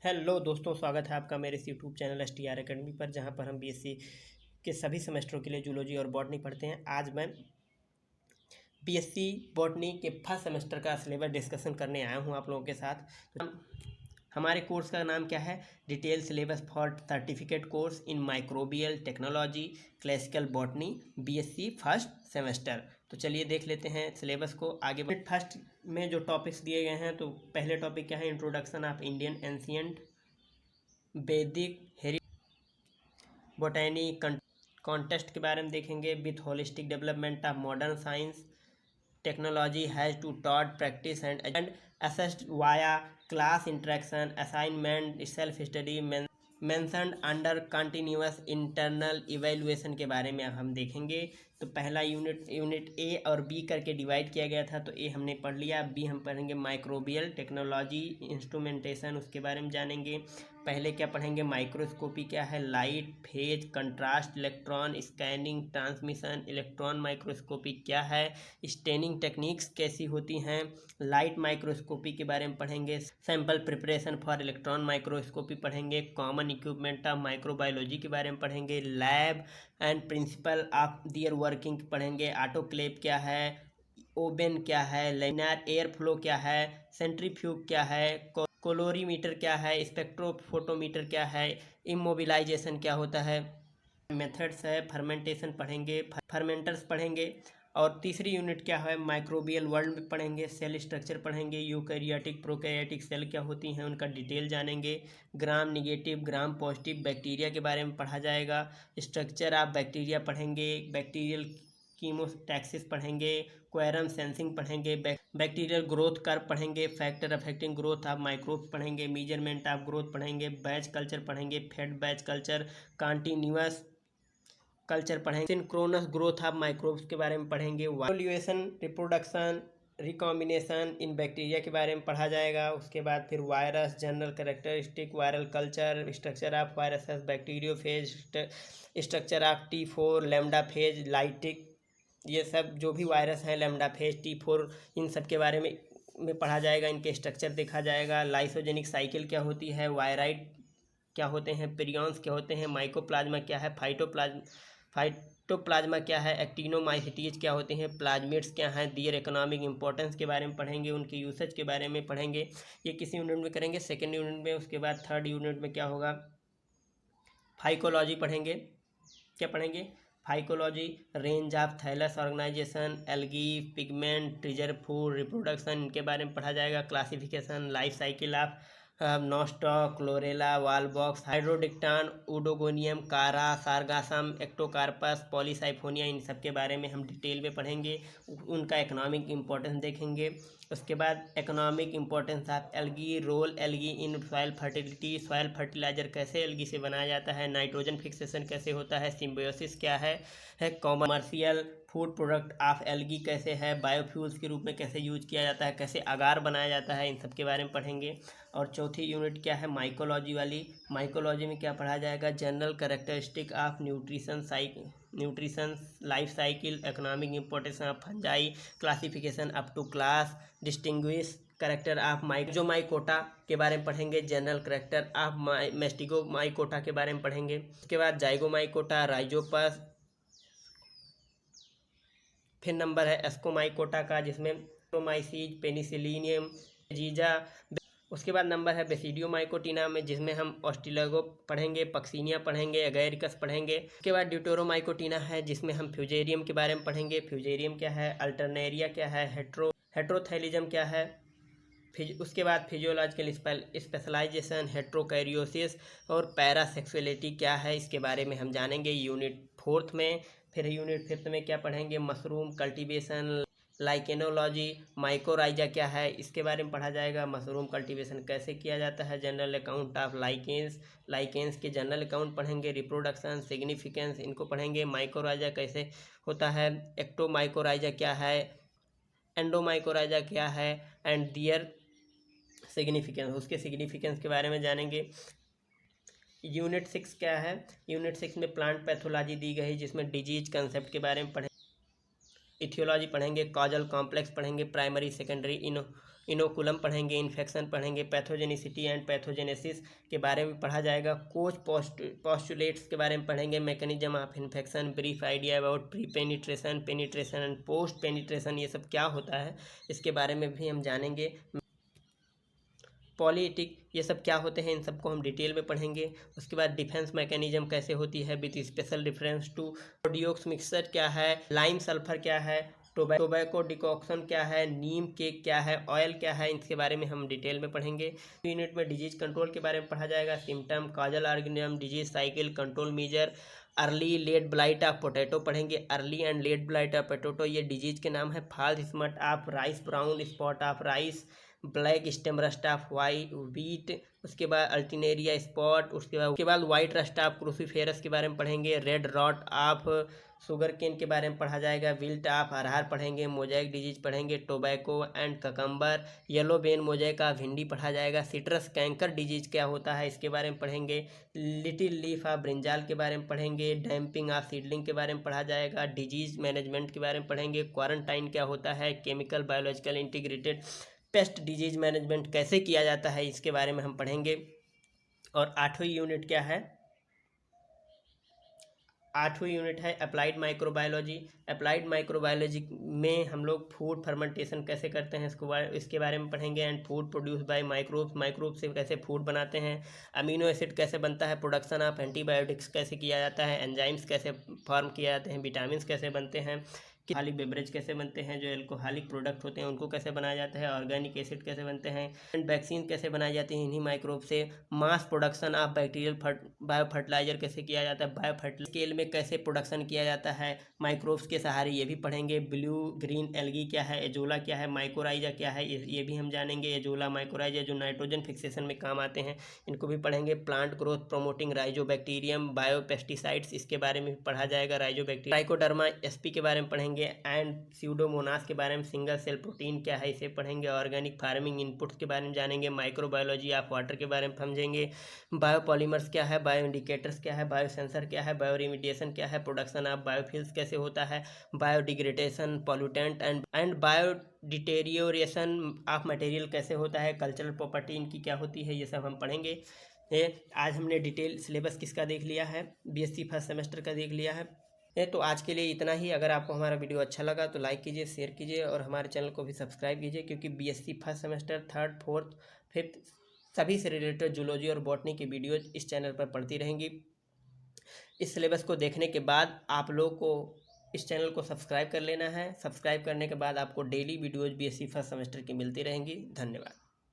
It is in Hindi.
हेलो दोस्तों, स्वागत है आपका मेरे इस यूट्यूब चैनल STR अकेडमी पर, जहां पर हम BSc के सभी सेमेस्टरों के लिए जूलॉजी और बॉटनी पढ़ते हैं। आज मैं BSc बॉटनी के फर्स्ट सेमेस्टर का सिलेबस डिस्कशन करने आया हूं आप लोगों के साथ। तो हमारे कोर्स का नाम क्या है? Detail syllabus for certificate course in microbial technology classical botany BSc first semester. तो चलिए देख लेते हैं सिलेबस को आगे। फर्स्ट में जो टॉपिक्स दिए गए हैं, तो पहले टॉपिक क्या है? इंट्रोडक्शन ऑफ इंडियन एंशियंट वैदिक हेरी बोटैनी कॉन्टेस्ट के बारे में देखेंगे। With holistic development of modern science technology has to taught practice and assessed via class interaction assignment self study mentioned under continuous internal evaluation के बारे में हम देखेंगे। तो पहला यूनिट ए और बी करके डिवाइड किया गया था। तो ए हमने पढ़ लिया, बी हम पढ़ेंगे माइक्रोबियल टेक्नोलॉजी इंस्ट्रूमेंटेशन, उसके बारे में जानेंगे। पहले क्या पढ़ेंगे? माइक्रोस्कोपी क्या है, light phase contrast electron scanning transmission. Electron microscopy क्या है, स्टेनिंग टेक्निक्स कैसी होती हैं। लाइट माइक्रोस्कोपी के बारे में पढ़ेंगे। Sample preparation for electron microscopy पढ़ेंगे। कॉमन इक्विपमेंट ऑफ माइक्रोबायोलॉजी के बारे में पढ़ेंगे। Lab and principal of their working पढ़ेंगे। ऑटोक्लेव क्या है, ओवन क्या है, लैमिनार एयर फ्लो क्या है, सेंट्रीफ्यूग क्या है, कोलोरीमीटर क्या है, स्पेक्ट्रोफोटोमीटर क्या है, इमोबिलाइजेशन क्या होता है, मेथड्स है, फर्मेंटेशन पढ़ेंगे, फर्मेंटर्स पढ़ेंगे। और तीसरी यूनिट क्या है? माइक्रोबियल वर्ल्ड में पढ़ेंगे। सेल स्ट्रक्चर पढ़ेंगे। यूकैरियोटिक प्रोकैरियोटिक सेल क्या होती हैं, उनका डिटेल जानेंगे। ग्राम निगेटिव ग्राम पॉजिटिव बैक्टीरिया के बारे में पढ़ा जाएगा। स्ट्रक्चर ऑफ बैक्टीरिया पढ़ेंगे। बैक्टीरियल कीमोटैक्सिस पढ़ेंगे। क्वेरम सेंसिंग पढ़ेंगे। बैक्टीरियल ग्रोथ कर्व पढ़ेंगे। Factor affecting growth of microbe पढ़ेंगे। मेजरमेंट ऑफ ग्रोथ पढ़ेंगे। बैच कल्चर पढ़ेंगे। Fed batch culture, continuous culture पढ़ेंगे। सिंक्रोनस ग्रोथ ऑफ माइक्रोब्स के बारे में पढ़ेंगे। इवोल्यूशन रिप्रोडक्शन रिकॉम्बिनेशन इन बैक्टीरिया के बारे में पढ़ा जाएगा। उसके बाद फिर virus general characteristic viral culture, structure of viruses, bacteriophage, structure of T4 lambda phase lytic, ये सब जो भी वायरस हैं, लैम्डा फेज T4, इन सब के बारे में पढ़ा जाएगा। इनके स्ट्रक्चर देखा जाएगा। लाइसोजेनिक साइकिल क्या होती है, वायराइड क्या होते हैं, पिरियॉन्स क्या होते हैं, माइकोप्लाज्मा क्या है, फाइटोप्लाज्मा क्या है, एक्टिनोमाइसिटीज क्या होते हैं, प्लाज्मिड्स क्या हैं, दियर इकोनॉमिक इंपॉर्टेंस के बारे में पढ़ेंगे। उनके यूसेज के बारे में पढ़ेंगे। ये किसी यूनिट में करेंगे, सेकेंड यूनिट में। उसके बाद थर्ड यूनिट में क्या होगा? फाइकोलॉजी पढ़ेंगे। क्या पढ़ेंगे? Phycology, range of thallus organisation, algae, pigment, ट्रिजर फूड, रिप्रोडक्शन, इनके बारे में पढ़ा जाएगा। Classification, life cycle of Nostoc, Chlorella, Volvox, Hydrodictyon, Oedogonium, Chara, Sargassum, Ectocarpus, Polysiphonia, इन सब के बारे में हम डिटेल में पढ़ेंगे। उनका इकोनॉमिक इंपॉर्टेंस देखेंगे। उसके बाद economic importance of algae, role algae in soil fertility, soil fertiliser कैसे एल्गी से बनाया जाता है, नाइट्रोजन फिक्सेशन कैसे होता है, सिम्बायोसिस क्या है commercial food product of algae कैसे है, बायोफ्यूल्स के रूप में कैसे यूज किया जाता है, कैसे अगार बनाया जाता है, इन सब के बारे में पढ़ेंगे। और चौथी यूनिट क्या है? माइकोलॉजी वाली। माइकोलॉजी में क्या पढ़ा जाएगा? General characteristic of nutrition life cycle, economic importance of fungi, classification up to class, distinguish character of mycota के बारे में पढ़ेंगे। जनरल करेक्टर ऑफ मेस्टिगोमाइकोटा के बारे में पढ़ेंगे। उसके बाद जाइगोमाइकोटा, राइजोपस, फिर नंबर है एस्कोमाइकोटा का, जिसमें टोमाइसीज, पेनिसिलिनियम, जीजा। उसके बाद नंबर है बेसिडियोमाइकोटिना में, जिसमें हम ऑस्ट्रेलागो पढ़ेंगे, पक्सीनिया पढ़ेंगे, एगैरिकस पढ़ेंगे। उसके बाद ड्यूटेरोमाइकोटिना है, जिसमें हम फ्यूजेरियम के बारे में पढ़ेंगे। फ्यूजेरियम क्या है, अल्टरनेरिया क्या है, हेट्रोथैलिज्म क्या है। उसके बाद फिजियोलॉजिकल स्पेशलाइजेशन, हेट्रोकैरियोसिस और पैरासेक्सुअलिटी क्या है, इसके बारे में हम जानेंगे यूनिट फोर्थ में। फिर यूनिट फिफ्थ में क्या पढ़ेंगे? मशरूम कल्टीवेशन, लाइकेनोलॉजी, माइकोराइजा क्या है, इसके बारे में पढ़ा जाएगा। मशरूम कल्टीवेशन कैसे किया जाता है, जनरल अकाउंट ऑफ लाइकेंस के जनरल अकाउंट पढ़ेंगे। रिप्रोडक्शन, सिग्निफिकेंस, इनको पढ़ेंगे। माइकोराइजा कैसे होता है, एक्टोमाइकोराइजा क्या है, एंडोमाइकोराइजा क्या है, एंड दियर सिग्निफिकेंस, उसके सिग्निफिकेंस के बारे में जानेंगे। यूनिट 6 क्या है? यूनिट 6 में प्लांट पैथोलॉजी दी गई, जिसमें डिजीज कंसेप्ट के बारे में पढ़ेंगे। इथियोलॉजी पढ़ेंगे। कॉजल कॉम्प्लेक्स पढ़ेंगे। प्राइमरी सेकेंडरी इनोकुलम पढ़ेंगे, इन्फेक्शन पढ़ेंगे, पैथोजेनिसिटी एंड पैथोजेनेसिस के बारे में पढ़ा जाएगा, कोच पोस्टुलेट्स के बारे में पढ़ेंगे, mechanism of infection, brief idea about pre penetration, penetration and post penetration, ये सब क्या होता है इसके बारे में भी हम जानेंगे। पॉलीटिक ये सब क्या होते हैं इन सबको हम डिटेल में पढ़ेंगे। उसके बाद डिफेंस मैकेनिज्म कैसे होती है with special reference to Bordeaux mixture क्या है, लाइम सल्फर क्या है, टोबैको डिकॉक्शन क्या है, नीम केक क्या है, ऑयल क्या है, इसके बारे में हम डिटेल में पढ़ेंगे। यूनिट में डिजीज कंट्रोल के बारे में पढ़ा जाएगा, symptom, causal organism, disease cycle, control measure, early late blight of potato पढ़ेंगे। Early and late blight of potato ये डिजीज के नाम है। False smut of rice, brown spot of rice, black stem rust of wheat, उसके बाद अल्टिनेरिया स्पॉट, उसके बाद वाइट रस्ट ऑफ क्रूसीफेरस के बारे में पढ़ेंगे। Red rot of sugarcane के बारे में पढ़ा जाएगा। विल्ट ऑफ अरहर पढ़ेंगे। मोजाइक डिजीज पढ़ेंगे, tobacco and cucumber. Yellow vein mosaic of भिंडी पढ़ा जाएगा। सिट्रस कैंकर डिजीज क्या होता है इसके बारे में पढ़ेंगे। लिटिल लीफ ऑफ ब्रिंजाल के बारे में पढ़ेंगे। डैम्पिंग ऑफ सीडलिंग के बारे में पढ़ा जाएगा। डिजीज मैनेजमेंट के बारे में पढ़ेंगे। क्वारंटाइन क्या होता है, chemical biological integrated pest disease management कैसे किया जाता है इसके बारे में हम पढ़ेंगे। और आठवीं यूनिट क्या है, आठवीं यूनिट है अप्लाइड माइक्रोबायोलॉजी। अप्लाइड माइक्रोबायोलॉजी में हम लोग फूड फर्मेंटेशन कैसे करते हैं इसके बारे में पढ़ेंगे। And food produce by microbes, microbe से कैसे फूड बनाते हैं। अमीनो एसिड कैसे बनता है, प्रोडक्शन ऑफ एंटीबायोटिक्स कैसे किया जाता है, एंजाइम्स कैसे फॉर्म किया जाते हैं, विटामिन कैसे बनते हैं, अल्कोहलिक बेवरेज कैसे बनते हैं, जो अल्कोहलिक प्रोडक्ट होते हैं उनको कैसे बनाया जाता है, ऑर्गेनिक एसिड कैसे बनते हैं, एंड वैक्सीन कैसे बनाई जाती हैं इन्हीं माइक्रोब से। Mass production of bacterial biofertiliser कैसे किया जाता है, बायो फर्टिलाइजर स्केल में कैसे प्रोडक्शन किया जाता है माइक्रोब्स के सहारे, ये भी पढ़ेंगे। ब्लू ग्रीन एल्गी क्या है, एजोला क्या है, माइकोराइजा क्या है, ये भी हम जानेंगे। एजोला माइकोराइजा जो नाइट्रोजन फिक्सेशन में काम आते हैं इनको भी पढ़ेंगे। Plant growth promoting rhizobacterium, bio pesticides इसके बारे में भी पढ़ा जाएगा। राइजोबैक्टीरिया, ट्राइकोडर्मा एसपी के बारे में पढ़ेंगे। एंड स्यूडोमोनास के बारे में, सिंगल सेल प्रोटीन क्या है इसे पढ़ेंगे। ऑर्गेनिक फार्मिंग इनपुट्स के बारे में जानेंगे। माइक्रोबायोलॉजी ऑफ वाटर के बारे में समझेंगे। बायोपॉलीमर्स क्या है, बायो इंडिकेटर्स क्या है, बायो सेंसर क्या है, बायो रिमीडिएशन क्या है, प्रोडक्शन ऑफ बायोफिल्स कैसे होता है, biodegradation, pollutant and bio deterioration of material कैसे होता है, कल्चरल प्रॉपर्टी इनकी क्या होती है, ये सब हम पढ़ेंगे। आज हमने डिटेल सिलेबस किसका देख लिया है, बीएससी फर्स्ट सेमेस्टर का देख लिया है। तो आज के लिए इतना ही। अगर आपको हमारा वीडियो अच्छा लगा तो लाइक कीजिए, शेयर कीजिए और हमारे चैनल को भी सब्सक्राइब कीजिए, क्योंकि BSc first semester, third, fourth, fifth सभी से रिलेटेड जूलॉजी और बॉटनी की वीडियोज इस चैनल पर पड़ती रहेंगी। इस सिलेबस को देखने के बाद आप लोग को इस चैनल को सब्सक्राइब कर लेना है। सब्सक्राइब करने के बाद आपको daily videos BSc first semester की मिलती रहेंगी। धन्यवाद।